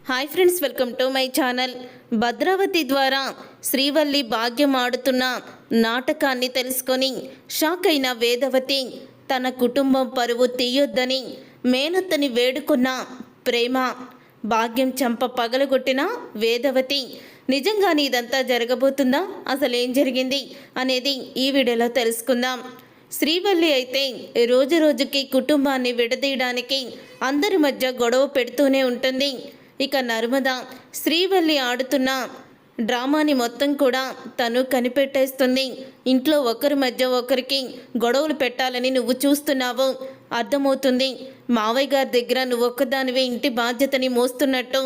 Hi friends, welcome to my channel. Bhadravati ద్వారా శ్రీవల్లి భాగ్యం ఆడుతున్న నాటకాన్ని తెలుసుకొని షాక్ అయిన వేదవతి తన కుటుంబం పరువు తీయొద్దని మేనత్తని వేడుకున్న ప్రేమ. భాగ్యం చంప పగలగొట్టిన వేదవతి. నిజంగానే ఇదంతా జరగబోతుందా? అసలు ఏం జరిగింది అనేది ఈ వీడియోలో తెలుసుకుందాం. శ్రీవల్లి అయితే రోజు రోజుకి కుటుంబాన్ని విడదీయడానికి అందరి మధ్య గొడవ పెడుతూనే ఉంటుంది. ఇక నర్మద శ్రీవల్లి ఆడుతున్న డ్రామాని మొత్తం కూడా తను కనిపెట్టేస్తుంది. ఇంట్లో ఒకరి మధ్య ఒకరికి గొడవలు పెట్టాలని నువ్వు చూస్తున్నావు, అర్థమవుతుంది. మావయ్య గారి దగ్గర నువ్వు ఒక్కదానివే ఇంటి బాధ్యతని మోస్తున్నట్టు,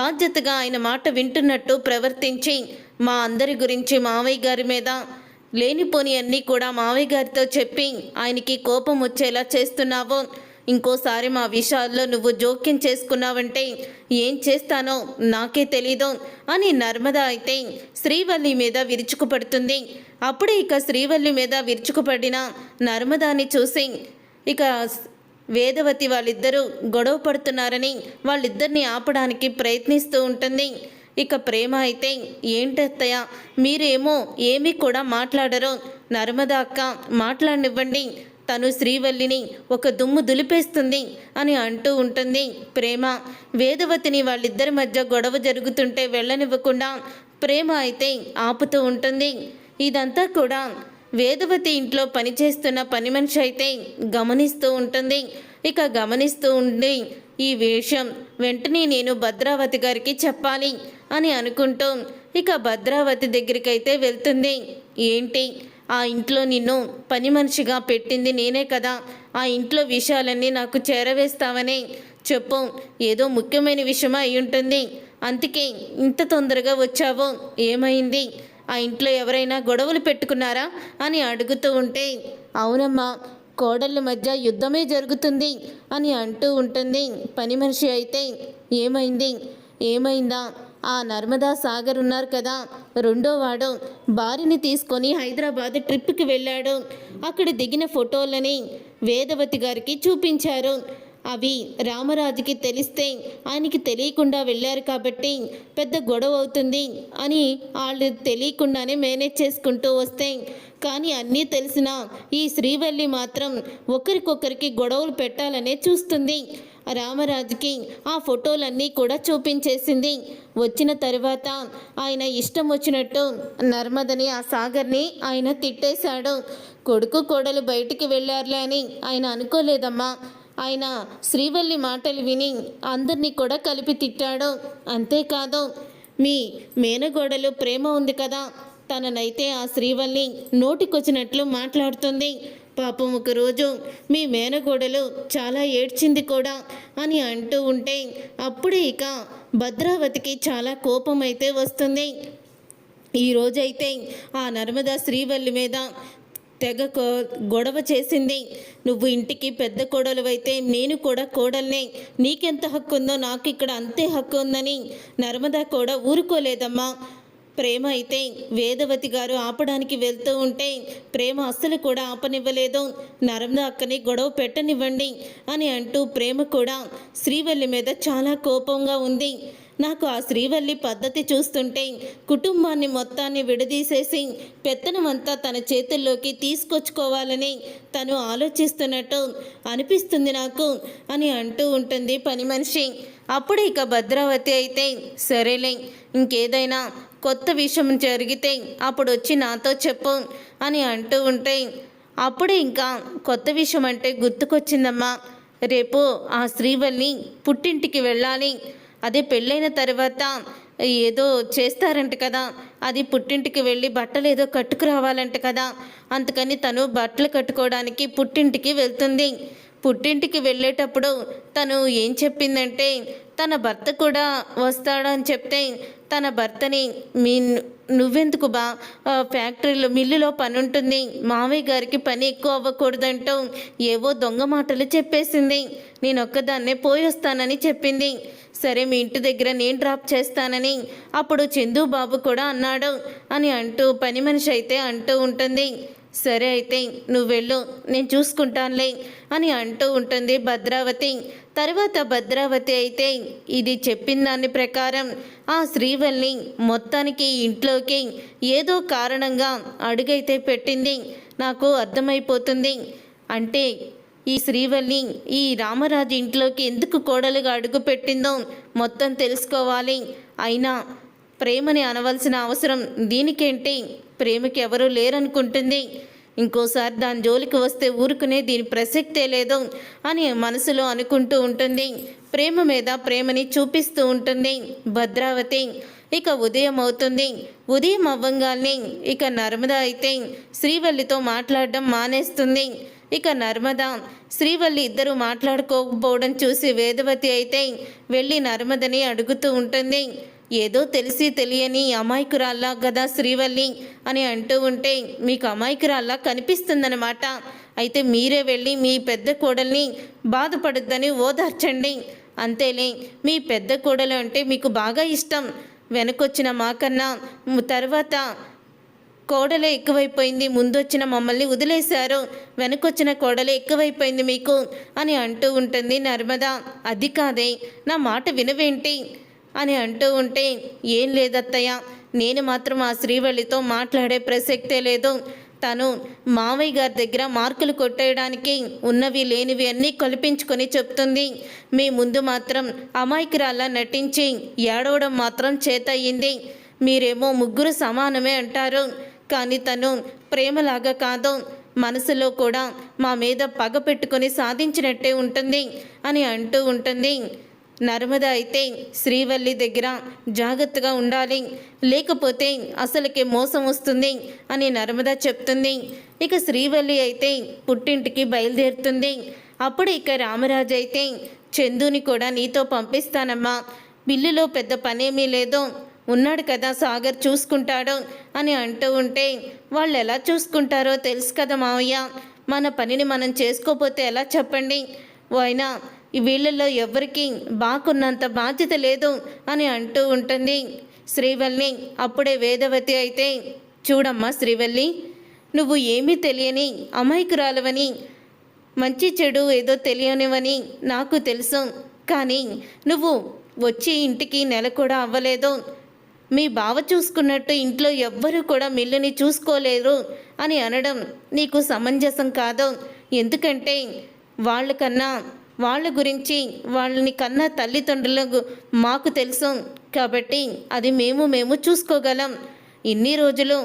బాధ్యతగా ఆయన మాట వింటున్నట్టు ప్రవర్తించి మా అందరి గురించి మావయ్య గారి మీద లేనిపోని అన్నీ కూడా మావయ్య గారితో చెప్పి ఆయనకి కోపం వచ్చేలా చేస్తున్నావు. ఇంకోసారి మా విషయాల్లో నువ్వు జోక్యం చేసుకున్నావంటే ఏం చేస్తానో నాకే తెలీదు అని నర్మద అయితే శ్రీవల్లి మీద విరుచుకుపడుతుంది. అప్పుడే ఇక శ్రీవల్లి మీద విరుచుకుపడిన నర్మదాని చూసి ఇక వేదవతి వాళ్ళిద్దరూ గొడవ పడుతున్నారని వాళ్ళిద్దరిని ఆపడానికి ప్రయత్నిస్తూ ఉంటుంది. ఇక ప్రేమ అయితే ఏంటత్తయ్య మీరేమో ఏమీ కూడా మాట్లాడరు, నర్మద అక్క మాట్లాడనివ్వండి, తను శ్రీవల్లిని ఒక దుమ్ము దులిపేస్తుంది అని అంటూ ఉంటుంది. ప్రేమ వేదవతిని వాళ్ళిద్దరి మధ్య గొడవ జరుగుతుంటే వెళ్ళనివ్వకుండా ప్రేమ అయితే ఆపుతూ ఉంటుంది. ఇదంతా కూడా వేదవతి ఇంట్లో పనిచేస్తున్న పని మనిషి అయితే గమనిస్తూ ఉంటుంది. ఇక గమనిస్తూ ఉండి ఈ విషయం వెంటనే నేను భద్రావతి గారికి చెప్పాలి అని అనుకుంటూ ఇక భద్రావతి దగ్గరికి అయితే వెళ్తుంది. ఏంటి, ఆ ఇంట్లో నిన్ను పని మనిషిగా పెట్టింది నేనే కదా, ఆ ఇంట్లో విషయాలన్నీ నాకు చేరవేస్తావని చెప్పు, ఏదో ముఖ్యమైన విషయం అయి ఉంటుంది, అందుకే ఇంత తొందరగా వచ్చావు, ఏమైంది, ఆ ఇంట్లో ఎవరైనా గొడవలు పెట్టుకున్నారా అని అడుగుతూ ఉంటే అవునమ్మా, కోడళ్ళ మధ్య యుద్ధమే జరుగుతుంది అని అంటూ ఉంటుంది. పని మనిషి అయితే ఏమైందా, ఆ నర్మదా సాగర్ ఉన్నారు కదా, రెండో వాడు భార్యని తీసుకొని హైదరాబాద్ ట్రిప్కి వెళ్ళాడు. అక్కడ దిగిన ఫోటోలని వేదవతి గారికి చూపించారు. అవి రామరాజుకి తెలిస్తే ఆయనకి తెలియకుండా వెళ్ళారు కాబట్టి పెద్ద గొడవ అవుతుంది అని వాళ్ళు తెలియకుండానే మేనేజ్ చేసుకుంటూ వస్తే, కానీ అన్నీ తెలిసిన ఈ శ్రీవల్లి మాత్రం ఒకరికొకరికి గొడవలు పెట్టాలనే చూస్తుంది. రామరాజుకి ఆ ఫోటోలన్నీ కూడా చూపించేసింది. వచ్చిన తర్వాత ఆయన ఇష్టం వచ్చినట్టు నర్మదని ఆ సాగర్ని ఆయన తిట్టేశాడు. కొడుకు కోడలు బయటికి వెళ్ళారులే అని ఆయన అనుకోలేదమ్మా. ఆయన శ్రీవల్లి మాటలు విని అందరినీ కూడా కలిపి తిట్టాడు. అంతేకాదు మీ మేనగోడలు ప్రేమ ఉంది కదా, తననైతే ఆ శ్రీవల్లి నోటికొచ్చినట్లు మాట్లాడుతుంది. పాపం ఒకరోజు మీ మేనగోడలు చాలా ఏడ్చింది కూడా అని అంటూ ఉంటే అప్పుడే ఇక భద్రావతికి చాలా కోపం అయితే వస్తుంది. ఈరోజైతే ఆ నర్మదా శ్రీవల్లి మీద తెగ గొడవ చేసింది. నువ్వు ఇంటికి పెద్ద కోడలు అయితే నేను కూడా కోడల్నే, నీకెంత హక్కు ఉందో నాకు ఇక్కడ అంతే హక్కు ఉందని నర్మదా కూడా ఊరుకోలేదమ్మా. ప్రేమ అయితే వేదవతి గారు ఆపడానికి వెళ్తూ ఉంటే ప్రేమ అస్సలు కూడా ఆపనివ్వలేదు. నర్మదా అక్కని గొడవ పెట్టనివ్వండి అని అంటూ ప్రేమ కూడా శ్రీవల్లి మీద చాలా కోపంగా ఉంది. నాకు ఆ శ్రీవల్లి పద్ధతి చూస్తుంటే కుటుంబాన్ని మొత్తాన్ని విడదీసేసి పెత్తనమంతా తన చేతుల్లోకి తీసుకొచ్చుకోవాలని తను ఆలోచిస్తున్నట్టు అనిపిస్తుంది నాకు అని అంటూ ఉంటుంది పని మనిషి. అప్పుడు ఇక భద్రావతి అయితే సరేలే, ఇంకేదైనా కొత్త విషయం జరిగితే అప్పుడు వచ్చి నాతో చెప్పు అని అంటూ ఉంటే అప్పుడే ఇంకా కొత్త విషయం అంటే గుర్తుకొచ్చిందమ్మా. రేపు ఆ శ్రీవల్లి పుట్టింటికి వెళ్ళాలి. అదే పెళ్ళైన తర్వాత ఏదో చేస్తారంట కదా, అది పుట్టింటికి వెళ్ళి బట్టలు ఏదో కట్టుకురావాలంట కదా, అందుకని తను బట్టలు కట్టుకోవడానికి పుట్టింటికి వెళ్తుంది. పుట్టింటికి వెళ్ళేటప్పుడు తను ఏం చెప్పిందంటే తన భర్త కూడా వస్తాడని చెప్తే తన భర్తని నువ్వెందుకు ఫ్యాక్టరీలో మిల్లులో పని ఉంటుంది, మావయ్య గారికి పని ఎక్కువ అవ్వకూడదంటూ ఏవో దొంగ మాటలు చెప్పేసింది. నేను ఒక్కదాన్నే పోయి వస్తానని చెప్పింది. సరే మీ ఇంటి దగ్గర నేను డ్రాప్ చేస్తానని అప్పుడు చందు బాబు కూడా అన్నాడు అని అంటూ పని మనిషి అయితే అంటూ ఉంటుంది. సరే అయితే నువ్వు వెళ్ళు, నేను చూసుకుంటానులే అని అంటూ ఉంటుంది భద్రావతి. తర్వాత భద్రావతి అయితే ఇది చెప్పిన దాని ప్రకారం ఆ శ్రీవల్లి మొత్తానికి ఇంట్లోకి ఏదో కారణంగా అడుగైతే పెట్టింది. నాకు అర్థమైపోతుంది, అంటే ఈ శ్రీవల్లి ఈ రామరాజు ఇంట్లోకి ఎందుకు కోడలుగా అడుగు పెట్టిందో మొత్తం తెలుసుకోవాలి. అయినా ప్రేమని అనవలసిన అవసరం దీనికేంటి, ప్రేమకి ఎవరూ లేరనుకుంటుంది, ఇంకోసారి దాని జోలికి వస్తే ఊరుకునే దీని ప్రసక్తే లేదు అని మనసులో అనుకుంటూ ఉంటుంది. ప్రేమ మీద ప్రేమని చూపిస్తూ ఉంటుంది భద్రావతి. ఇక ఉదయం అవుతుంది. ఉదయం అవ్వంగానే ఇక నర్మద అయితే శ్రీవల్లితో మాట్లాడడం మానేస్తుంది. ఇక నర్మద శ్రీవల్లి ఇద్దరు మాట్లాడుకోకపోవడం చూసి వేదవతి అయితే వెళ్ళి నర్మదని అడుగుతూ ఉంటుంది. ఏదో తెలిసి తెలియని అమాయకురాల్లా కదా శ్రీవల్లి అని అంటూ ఉంటే, మీకు అమాయకురాల్లా కనిపిస్తుందన్నమాట. అయితే మీరే వెళ్ళి మీ పెద్ద కోడల్ని బాధపడద్దని ఓదార్చండి. అంతేలే, మీ పెద్ద కోడలు అంటే మీకు బాగా ఇష్టం. వెనకొచ్చిన మాకన్నా తర్వాత కోడలే ఎక్కువైపోయింది, ముందొచ్చిన మమ్మల్ని వదిలేశారు, వెనకొచ్చిన కోడలే ఎక్కువైపోయింది మీకు అని అంటూ ఉంటుంది నర్మద. అది కాదే, నా మాట వినవేంటి అని అంటూ ఉంటే, ఏం లేదత్తయ్య, నేను మాత్రం ఆ శ్రీవల్లితో మాట్లాడే ప్రసక్తే లేదు. తను మావయ్య గారి దగ్గర మార్కులు కొట్టేయడానికి ఉన్నవి లేనివి అన్నీ కల్పించుకొని చెప్తుంది. మీ ముందు మాత్రం అమాయకురాల్లా నటించి ఏడవడం మాత్రం చేతయ్యింది. మీరేమో ముగ్గురు సమానమే అంటారు, కానీ తను ప్రేమలాగా కాదు, మనసులో కూడా మా మీద పగ పెట్టుకొని సాధించినట్టే ఉంటుంది అని అంటూ ఉంటుంది. నర్మద అయితే శ్రీవల్లి దగ్గర జాగ్రత్తగా ఉండాలి, లేకపోతే అసలుకే మోసం వస్తుంది అని నర్మద చెప్తుంది. ఇక శ్రీవల్లి అయితే పుట్టింటికి బయలుదేరుతుంది. అప్పుడు ఇక రామరాజు అయితే చందుని కూడా నీతో పంపిస్తానమ్మా, బిల్లులో పెద్ద పనేమీ లేదు, ఉన్నాడు కదా సాగర్ చూసుకుంటాడు అని అంటూ ఉంటే, వాళ్ళు ఎలా చూసుకుంటారో తెలుసు కదా మావయ్య, మన పనిని మనం చేసుకోపోతే ఎలా చెప్పండి, అయినా వీళ్ళల్లో ఎవరికి బాకున్నంత బాధ్యత లేదు అని అంటూ ఉంటుంది శ్రీవల్లి. అప్పుడే వేదవతి అయితే, చూడమ్మా శ్రీవల్లి, నువ్వు ఏమీ తెలియని అమాయకురాలవని, మంచి చెడు ఏదో తెలియనివని నాకు తెలుసు, కానీ నువ్వు వచ్చి ఇంటికి నెల కూడా అవ్వలేదు, మీ బావ చూసుకున్నట్టు ఇంట్లో ఎవ్వరూ కూడా మిల్లుని చూసుకోలేరు అని అనడం నీకు సమంజసం కాదు. ఎందుకంటే వాళ్ళ గురించి వాళ్ళని కన్నా తల్లిదండ్రులకు మాకు తెలుసు కాబట్టి అది మేము చూసుకోగలం. ఇన్ని రోజులు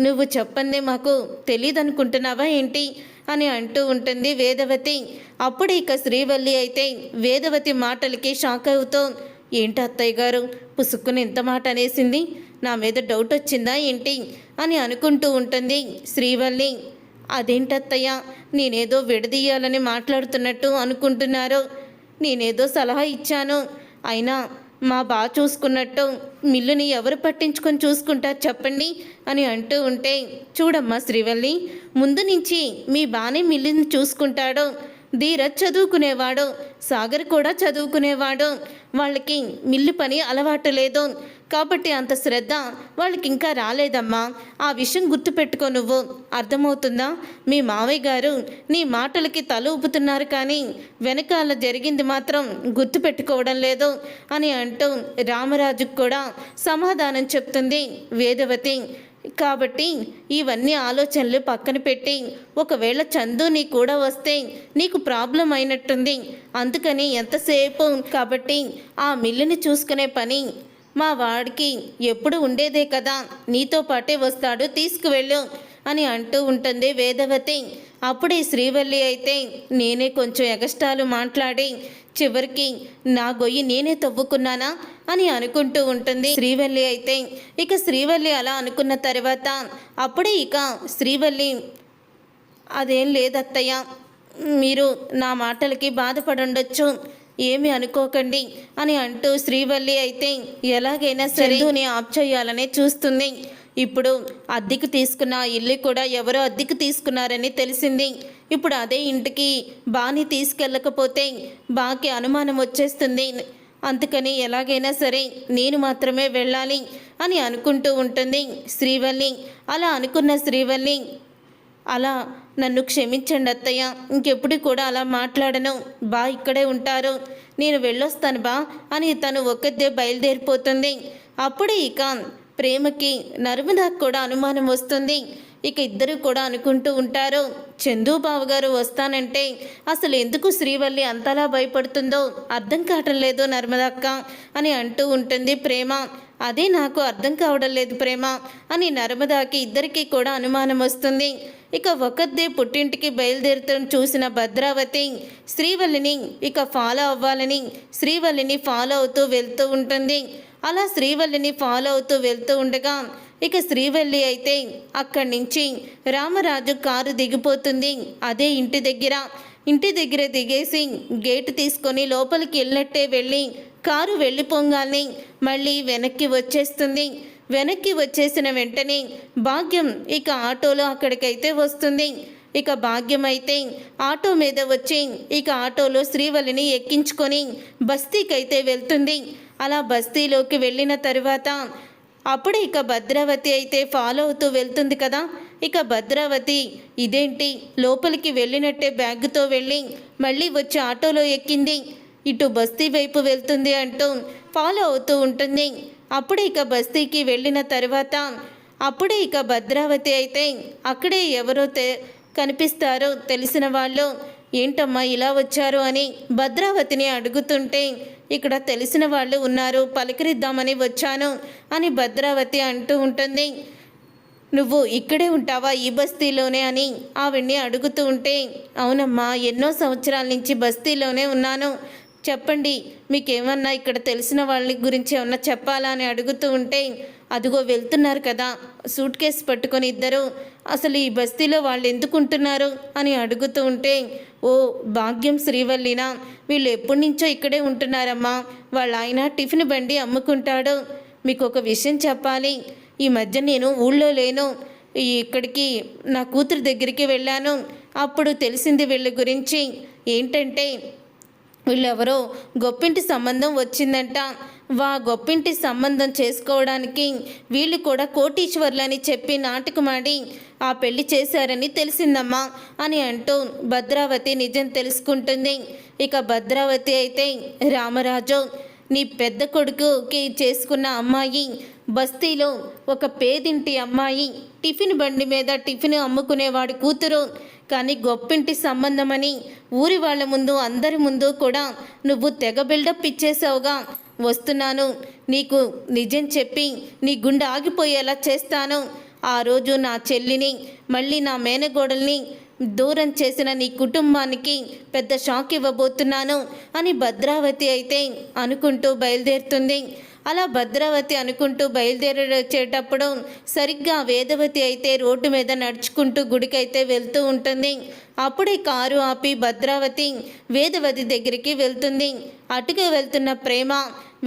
నువ్వు చెప్పందే మాకు తెలియదనుకుంటున్నావా ఏంటి అని అంటూ ఉంటుంది వేదవతి. అప్పుడు ఇక శ్రీవల్లి అయితే వేదవతి మాటలకి షాక్ అవుతూ, ఏంటి అత్తయ్య గారు పుసుక్కుని ఎంత మాట అనేసింది, నా మీద డౌట్ వచ్చిందా ఏంటి అని అనుకుంటూ ఉంటుంది శ్రీవల్లి. అదేంటత్తయ్య, నేనేదో విడదీయాలని మాట్లాడుతున్నట్టు అనుకుంటున్నారు, నేనేదో సలహా ఇచ్చాను, అయినా మా బాగా చూసుకున్నట్టు మిల్లుని ఎవరు పట్టించుకొని చూసుకుంటారు చెప్పండి అని అంటూ ఉంటే, చూడమ్మా శ్రీవల్లి, ముందు నుంచి మీ బానే మిల్లుని చూసుకుంటాడు, ధీరజ్ చదువుకునేవాడు, సాగర్ కూడా చదువుకునేవాడు, వాళ్ళకి మిల్లు పని అలవాటు లేదు కాబట్టి అంత శ్రద్ధ వాళ్ళకి ఇంకా రాలేదమ్మా. ఆ విషయం గుర్తుపెట్టుకో, నువ్వు అర్థమవుతుందా, మీ మావయ్య గారు నీ మాటలకి తల ఊపుతున్నారు కానీ వెనకాల జరిగింది మాత్రం గుర్తుపెట్టుకోవడం లేదు అని అంటూ రామరాజుకు కూడా సమాధానం చెప్తుంది వేదవతి. కాబట్టి ఇవన్నీ ఆలోచనలు పక్కన పెట్టి, ఒకవేళ చందు నీ కూడా వస్తే నీకు ప్రాబ్లం అయినట్టుంది, అందుకని ఎంతసేపు కాబట్టి ఆ మిల్లుని చూసుకునే పని మా వాడికి ఎప్పుడు ఉండేదే కదా, నీతో పాటే వస్తాడు, తీసుకువెళ్ళు అని అంటూ ఉంటుంది వేదవతి. అప్పుడే శ్రీవల్లి అయితే నేనే కొంచెం ఎగస్టాలు మాట్లాడి చివరికి నా గొయ్యి నేనే తవ్వుకున్నానా అని అనుకుంటూ ఉంటుంది శ్రీవల్లి అయితే. ఇక శ్రీవల్లి అలా అనుకున్న తర్వాత అప్పుడే ఇక శ్రీవల్లి, అదేం లేదత్తయ్య, మీరు నా మాటలకి బాధపడుండొచ్చు, ఏమి అనుకోకండి అని అంటూ శ్రీవల్లి అయితే ఎలాగైనా చందుని ఆప్ చేయాలనే చూస్తుంది. ఇప్పుడు అద్దెకు తీసుకున్న ఇల్లు కూడా ఎవరో అద్దెకు తీసుకున్నారని తెలిసింది. ఇప్పుడు అదే ఇంటికి బాని తీసుకెళ్ళకపోతే బాకి అనుమానం వచ్చేస్తుంది, అందుకని ఎలాగైనా సరే నేను మాత్రమే వెళ్ళాలి అని అనుకుంటూ ఉంటుంది శ్రీవల్లి. అలా అనుకున్న శ్రీవల్లి అలా నన్ను క్షమించండి అత్తయ్య, ఇంకెప్పుడు కూడా అలా మాట్లాడను, బా ఇక్కడే ఉంటారు, నేను వెళ్ళొస్తాను బా అని తను ఒక్కదే బయలుదేరిపోతుంది. అప్పుడే ఇక ప్రేమకి నర్మదాకు కూడా అనుమానం వస్తుంది. ఇక ఇద్దరు కూడా అనుకుంటూ ఉంటారు, చందు బావగారు వస్తానంటే అసలు ఎందుకు శ్రీవల్లి అంతలా భయపడుతుందో అర్థం కావటం లేదు నర్మదక్క అని అంటూ ఉంటుంది ప్రేమ. అదే నాకు అర్థం కావడం లేదు ప్రేమ అని నర్మదాకి ఇద్దరికీ కూడా అనుమానం వస్తుంది. ఇక ఒకద్దే పుట్టింటికి బయలుదేరుతూ చూసిన భద్రావతి శ్రీవల్లిని ఇక ఫాలో అవ్వాలని శ్రీవల్లిని ఫాలో అవుతూ వెళ్తూ ఉంటుంది. అలా శ్రీవల్లిని ఫాలో అవుతూ వెళ్తూ ఉండగా ఇక శ్రీవల్లి అయితే అక్కడి నుంచి రామరాజు కారు దిగిపోతుంది. అదే ఇంటి దగ్గర దిగేసి గేటు తీసుకొని లోపలికి వెళ్ళినట్టే వెళ్ళి కారు వెళ్ళిపోగానే మళ్ళీ వెనక్కి వచ్చేస్తుంది. వెనక్కి వచ్చేసిన వెంటనే భాగ్యం ఇక ఆటోలో అక్కడికైతే వస్తుంది. ఇక భాగ్యం అయితే ఆటో మీద వచ్చి ఇక ఆటోలో శ్రీవల్లిని ఎక్కించుకొని బస్తీకైతే వెళ్తుంది. అలా బస్తీలోకి వెళ్ళిన తర్వాత అప్పుడు ఇక భద్రావతి అయితే ఫాలో అవుతూ వెళ్తుంది కదా. ఇక భద్రావతి ఇదేంటి లోపలికి వెళ్ళినట్టే బ్యాగ్తో వెళ్ళి మళ్ళీ వచ్చి ఆటోలో ఎక్కింది, ఇటు బస్తీ వైపు వెళ్తుంది అంటూ ఫాలో అవుతూ ఉంటుంది. అప్పుడే ఇక బస్తీకి వెళ్ళిన తర్వాత అప్పుడే ఇక భద్రావతి అయితే అక్కడే ఎవరో కనిపిస్తారో తెలిసిన వాళ్ళు, ఏంటమ్మా ఇలా వచ్చారు అని భద్రావతిని అడుగుతుంటే ఇక్కడ తెలిసిన వాళ్ళు ఉన్నారు, పలకరిద్దామని వచ్చాను అని భద్రావతి అంటూ ఉంటుంది. నువ్వు ఇక్కడే ఉంటావా ఈ బస్తీలోనే అని ఆవిడ్ని అడుగుతూ ఉంటే, అవునమ్మా ఎన్నో సంవత్సరాల నుంచి బస్తీలోనే ఉన్నాను, చెప్పండి మీకేమన్నా ఇక్కడ తెలిసిన వాళ్ళ గురించి ఏమన్నా చెప్పాలా అని అడుగుతూ ఉంటే, అదిగో వెళ్తున్నారు కదా సూట్ కేసు పట్టుకొని ఇద్దరు, అసలు ఈ బస్తీలో వాళ్ళు ఎందుకు ఉంటున్నారు అని అడుగుతూ ఉంటే, ఓ భాగ్యం శ్రీవల్లినా, వీళ్ళు ఎప్పటి నుంచో ఇక్కడే ఉంటున్నారమ్మా, వాళ్ళ ఆయన టిఫిన్ బండి అమ్ముకుంటాడు, మీకు ఒక విషయం చెప్పాలి, ఈ మధ్య నేను ఊళ్ళో లేను, ఇక్కడికి నా కూతురు దగ్గరికి వెళ్ళాను, అప్పుడు తెలిసింది వీళ్ళ గురించి, ఏంటంటే వీళ్ళెవరో గొప్పింటి సంబంధం వచ్చిందంట, గొప్పింటి సంబంధం చేసుకోవడానికి వీళ్ళు కూడా కోటీశ్వర్లని చెప్పి నాటకమాడి ఆ పెళ్లి చేశారని తెలిసిందమ్మా అని అంటూ భద్రావతి నిజం తెలుసుకుంటుంది. ఇక భద్రావతి అయితే, రామరాజు నీ పెద్ద కొడుకుకి చేసుకున్న అమ్మాయి బస్తీలో ఒక పేదింటి అమ్మాయి, టిఫిన్ బండి మీద టిఫిన్ అమ్ముకునేవాడి కూతురు, కానీ గొప్పింటి సంబంధమని ఊరి వాళ్ళ ముందు అందరి ముందు కూడా నువ్వు తెగ బిల్డప్ ఇచ్చేసావుగా, వస్తున్నాను నీకు నిజం చెప్పి నీ గుండె ఆగిపోయేలా చేస్తాను, ఆ రోజు నా చెల్లిని మళ్ళీ నా మేనగోడల్ని దూరం చేసిన నీ కుటుంబానికి పెద్ద షాక్ ఇవ్వబోతున్నాను అని భద్రావతి అయితే అనుకుంటూ బయలుదేరుతుంది. అలా భద్రావతి అనుకుంటూ బయలుదేరేటప్పుడు సరిగ్గా వేదవతి అయితే రోడ్డు మీద నడుచుకుంటూ గుడికైతే వెళ్తూ ఉంటుంది. అప్పుడే కారు ఆపి భద్రావతి వేదవతి దగ్గరికి వెళ్తుంది. అటుగా వెళ్తున్న ప్రేమ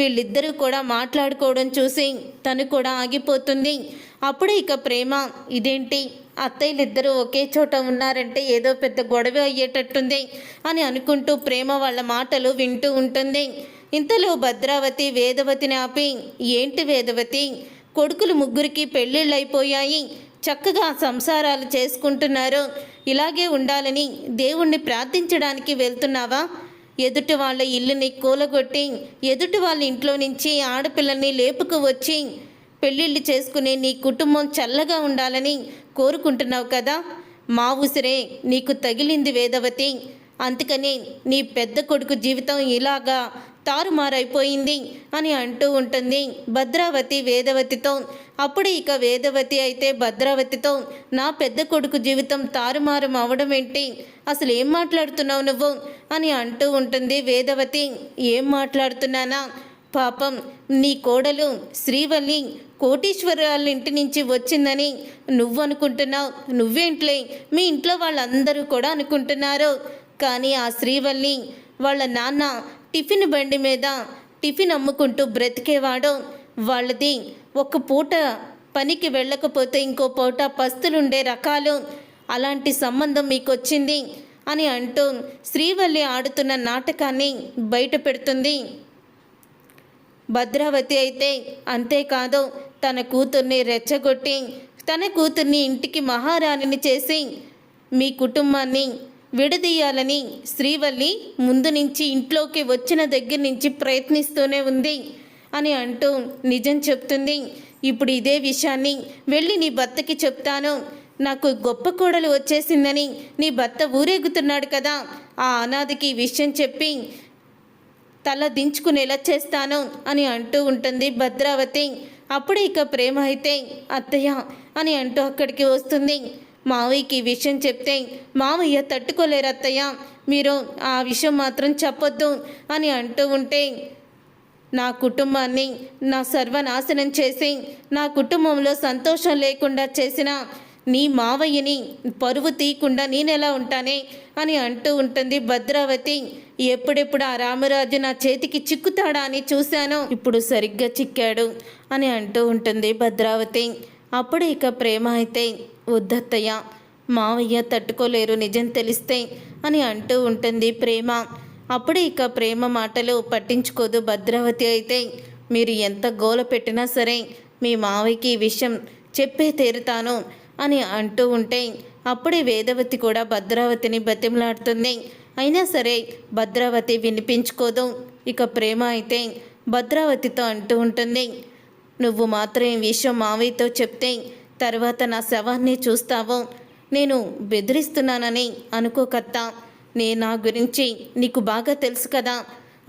వీళ్ళిద్దరూ కూడా మాట్లాడుకోవడం చూసి తను కూడా ఆగిపోతుంది. అప్పుడే ఇక ప్రేమ, ఇదేంటి అత్తయ్యలిద్దరూ ఒకే చోట ఉన్నారంటే ఏదో పెద్ద గొడవ అయ్యేటట్టుంది అని అనుకుంటూ ప్రేమ వాళ్ళ మాటలు వింటూ ఉంటుంది. ఇంతలో భద్రావతి వేదవతిని ఆపి, ఏంటి వేదవతి, కొడుకులు ముగ్గురికి పెళ్ళిళ్ళు అయిపోయాయి, చక్కగా సంసారాలు చేసుకుంటున్నారు, ఇలాగే ఉండాలని దేవుణ్ణి ప్రార్థించడానికి వెళ్తున్నావా, ఎదుటి వాళ్ళ ఇల్లుని కూలగొట్టి ఎదుటి వాళ్ళ ఇంట్లో నుంచి ఆడపిల్లల్ని లేపుకు వచ్చి పెళ్ళిళ్ళు చేసుకునే నీ కుటుంబం చల్లగా ఉండాలని కోరుకుంటున్నావు కదా, మా ఉసిరే నీకు తగిలింది వేదవతి, అందుకని నీ పెద్ద కొడుకు జీవితం ఇలాగా తారుమారైపోయింది అని అంటూ ఉంటుంది భద్రావతి వేదవతితో. అప్పుడు ఇక వేదవతి అయితే భద్రావతితో, నా పెద్ద కొడుకు జీవితం తారుమారు అవడం ఏంటి, అసలు ఏం మాట్లాడుతున్నావు నువ్వు అని అంటూ ఉంటుంది వేదవతి. ఏం మాట్లాడుతున్నానా, పాపం నీ కోడలు శ్రీవల్లి కోటీశ్వరాల ఇంటి నుంచి వచ్చిందని నువ్వు అనుకుంటున్నావు, నువ్వేంట్లే మీ ఇంట్లో వాళ్ళందరూ కూడా అనుకుంటున్నారు, కానీ ఆ శ్రీవల్లి వాళ్ళ నాన్న టిఫిన్ బండి మీద టిఫిన్ అమ్ముకుంటూ బ్రతికేవాడు, వాళ్ళది ఒక పూట పనికి వెళ్ళకపోతే ఇంకో పూట పస్తులుండే రకాలు, అలాంటి సంబంధం మీకు వచ్చింది అని అంటూ శ్రీవల్లి ఆడుతున్న నాటకాన్ని బయట పెడుతుంది భద్రావతి. అయితే అంతేకాదు తన కూతుర్ని రెచ్చగొట్టి తన కూతుర్ని ఇంటికి మహారాణిని చేసి మీ కుటుంబాన్ని విడదీయాలని శ్రీవల్లి ముందు నుంచి ఇంట్లోకి వచ్చిన దగ్గర నుంచి ప్రయత్నిస్తూనే ఉంది అని అంటూ నిజం చెప్తుంది. ఇప్పుడు ఇదే విషయాన్ని వెళ్ళి నీ భర్తకి చెప్తాను. నాకు గొప్ప కోడలు వచ్చేసిందని నీ భర్త ఊరేగుతున్నాడు కదా, ఆ అనాథకి ఈ విషయం చెప్పి తల దించుకునేలా చేస్తాను అని అంటూ ఉంటుంది భద్రావతి. అప్పుడే ఇక ప్రేమ అయితే అత్తయ్య అని అంటూ అక్కడికి వస్తుంది. మావయ్యకి ఈ విషయం చెప్తే మావయ్య తట్టుకోలేరు అత్తయ్య, మీరు ఆ విషయం మాత్రం చెప్పొద్దు అని అంటూ ఉంటే, నా కుటుంబాన్ని నా సర్వనాశనం చేసి నా కుటుంబంలో సంతోషం లేకుండా చేసిన నీ మావయ్యని పరువు తీయకుండా నేనెలా ఉంటానే అని అంటూ ఉంటుంది భద్రావతి. ఎప్పుడెప్పుడు ఆ రామరాజు నా చేతికి చిక్కుతాడా అని చూశాను, ఇప్పుడు సరిగ్గా చిక్కాడు అని అంటూ ఉంటుంది భద్రావతి. అప్పుడు ఇక ప్రేమ అయితే వద్దత్తయ్య, మావయ్య తట్టుకోలేరు నిజం తెలిస్తే అని అంటూ ఉంటుంది ప్రేమ. అప్పుడు ఇక ప్రేమ మాటలు పట్టించుకోదు భద్రావతి. అయితే మీరు ఎంత గోల పెట్టినా సరే మీ మావయ్యకి ఈ విషయం చెప్పే తీరుతాను అని అంటూ ఉంటే, అప్పుడే వేదవతి కూడా భద్రావతిని బతిమలాడుతుంది. అయినా సరే భద్రావతి వినిపించుకోదు. ఇక ప్రేమ అయితే భద్రావతితో అంటూ ఉంటుంది, నువ్వు మాత్రం ఈ విషయం మావయ్యతో చెప్తే తర్వాత నా శవాన్ని చూస్తావు. నేను బెదిరిస్తున్నానని అనుకోకత్తా, నా గురించి నీకు బాగా తెలుసు కదా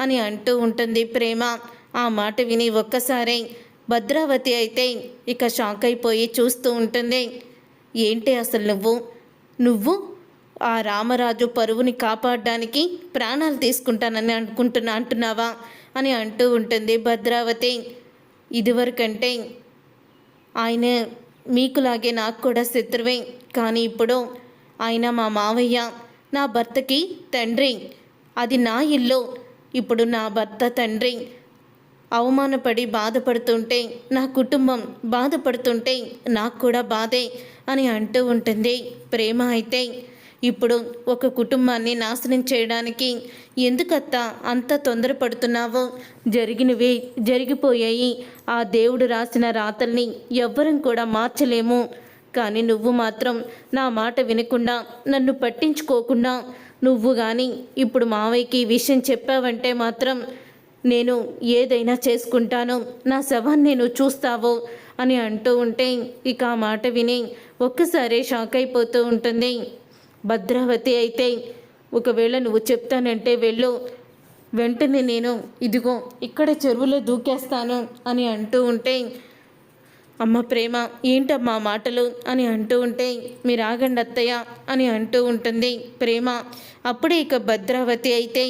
అని అంటూ ఉంటుంది ప్రేమ. ఆ మాట విని ఒక్కసారి భద్రావతి అయితే ఇక షాక్ అయిపోయి చూస్తూ ఉంటుంది. ఏంటి అసలు నువ్వు ఆ రామరాజు పరువుని కాపాడడానికి ప్రాణాలు తీసుకుంటానని అంటున్నావా అని అంటూ ఉంటుంది భద్రావతి. ఇదివరకంటే ఆయన మీకులాగే నాకు కూడా శత్రువే, కానీ ఇప్పుడు ఆయన మా మావయ్య, నా భర్తకి తండ్రి. అది నా ఇల్లు. ఇప్పుడు నా భర్త తండ్రి అవమానపడి బాధపడుతుంటే, నా కుటుంబం బాధపడుతుంటే నాకు కూడా బాధే అని అంటూ ఉంటుంది ప్రేమ. అయితే ఇప్పుడు ఒక కుటుంబాన్ని నాశనం చేయడానికి ఎందుకత్తా అంత తొందరపడుతున్నావో? జరిగినవి జరిగిపోయాయి. ఆ దేవుడు రాసిన రాతల్ని ఎవ్వరం కూడా మార్చలేము. కానీ నువ్వు మాత్రం నా మాట వినకుండా, నన్ను పట్టించుకోకుండా నువ్వు కానీ ఇప్పుడు మావయ్యకి ఈ విషయం చెప్పావంటే మాత్రం నేను ఏదైనా చేసుకుంటాను, నా శవాన్ని నువ్వు చూస్తావో అని అంటూ ఉంటే ఇక ఆ మాట విని ఒక్కసారి షాక్ అయిపోతూ ఉంటుంది భద్రావతి. అయితే ఒకవేళ నువ్వు చెప్తానంటే వెళ్ళు, వెంటనే నేను ఇదిగో ఇక్కడ చెరువులో దూకేస్తాను అని అంటూ ఉంటే, అమ్మ ప్రేమ ఏంటమ్మా మాటలు అని అంటూ ఉంటే, మీరు ఆగండి అత్తయ్య అని అంటూ ఉంటుంది ప్రేమ. అప్పుడే ఇక భద్రావతి అయితే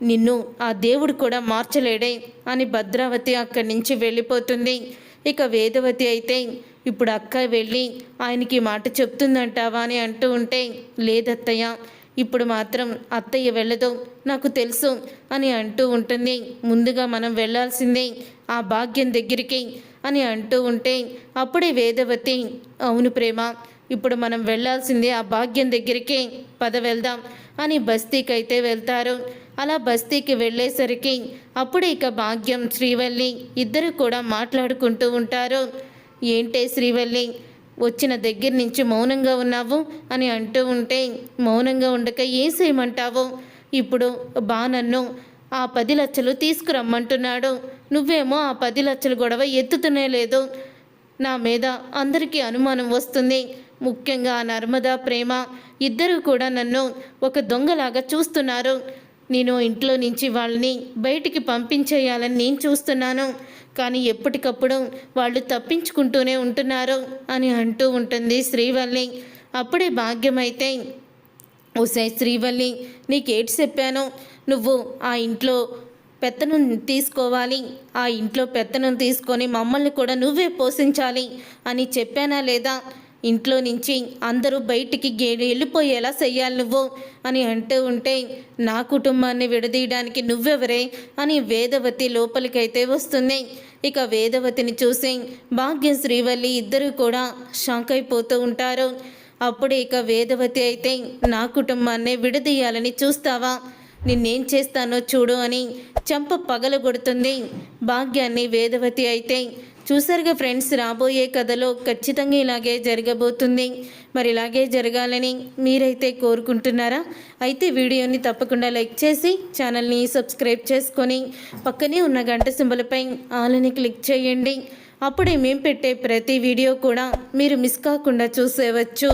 నిన్ను ఆ దేవుడు కూడా మార్చలేడే అని భద్రావతి అక్కడి నుంచి వెళ్ళిపోతుంది. ఇక వేదవతి అయితే ఇప్పుడు అక్క వెళ్ళి ఆయనకి మాట చెప్తుందంటావా అని అంటూ ఉంటే, లేదత్తయ్య ఇప్పుడు మాత్రం అత్తయ్య వెళ్ళదు, నాకు తెలుసు అని అంటూ ఉంటుంది. ముందుగా మనం వెళ్ళాల్సిందే ఆ భాగ్యం దగ్గరికి అని అంటూ ఉంటే, అప్పుడే వేదవతి అవును ప్రేమ, ఇప్పుడు మనం వెళ్ళాల్సిందే ఆ భాగ్యం దగ్గరికి, పద వెళ్దాం అని బస్తీకైతే వెళ్తారు. అలా బస్తీకి వెళ్ళేసరికి అప్పుడు ఇక భాగ్యం శ్రీవల్లి ఇద్దరు కూడా మాట్లాడుకుంటూ ఉంటారు. ఏంటే శ్రీవల్లి వచ్చిన దగ్గర నుంచి మౌనంగా ఉన్నావు అని అంటూ ఉంటే, మౌనంగా ఉండక ఏం చేయమంటావు? ఇప్పుడు నన్ను ఆ 10 లక్షలు తీసుకురమ్మంటున్నాడు, నువ్వేమో ఆ 10 లక్షలు గొడవ ఎత్తుతూనే లేదు. నా మీద అందరికీ అనుమానం వస్తుంది, ముఖ్యంగా ఆ నర్మదా ప్రేమ ఇద్దరు కూడా నన్ను ఒక దొంగలాగా చూస్తున్నారు. నేను ఇంట్లో నుంచి వాళ్ళని బయటికి పంపించేయాలని నేను చూస్తున్నాను, కానీ ఎప్పటికప్పుడు వాళ్ళు తప్పించుకుంటూనే ఉంటున్నారు అని అంటూ ఉంటుంది శ్రీవల్లి. అప్పుడే భాగ్యం అయితే, ఓసే శ్రీవల్లి నీకేటి చెప్పాను, నువ్వు ఆ ఇంట్లో పెత్తనం తీసుకోవాలి, ఆ ఇంట్లో పెత్తనం తీసుకొని మమ్మల్ని కూడా నువ్వే పోషించాలి అని చెప్పానా లేదా? ఇంట్లో నుంచి అందరూ బయటికి వెళ్ళిపోయేలా చెయ్యాలి నువ్వు అని అంటూ ఉంటే, నా కుటుంబాన్ని విడదీయడానికి నువ్వెవరే అని వేదవతి లోపలికైతే వస్తుంది. ఇక వేదవతిని చూసి భాగ్యం శ్రీవల్లి ఇద్దరు కూడా షాక్ అయిపోతూ ఉంటారు. అప్పుడు ఇక వేదవతి అయితే, నా కుటుంబాన్ని విడదీయాలని చూస్తావా, నిన్నేం చేస్తానో చూడు అని చెంప పగలగొడుతుంది భాగ్యాన్ని వేదవతి. అయితే చూసారుగా ఫ్రెండ్స్, రాబోయే కథలో ఖచ్చితంగా ఇలాగే జరగబోతుంది. మరి ఇలాగే జరగాలని మీరైతే కోరుకుంటున్నారా? అయితే వీడియోని తప్పకుండా లైక్ చేసి ఛానల్ని సబ్స్క్రైబ్ చేసుకొని పక్కనే ఉన్న గంట సింబల్పై ఆల్ అని క్లిక్ చేయండి. అప్పుడే మేము పెట్టే ప్రతి వీడియో కూడా మీరు మిస్ కాకుండా చూసేవచ్చు.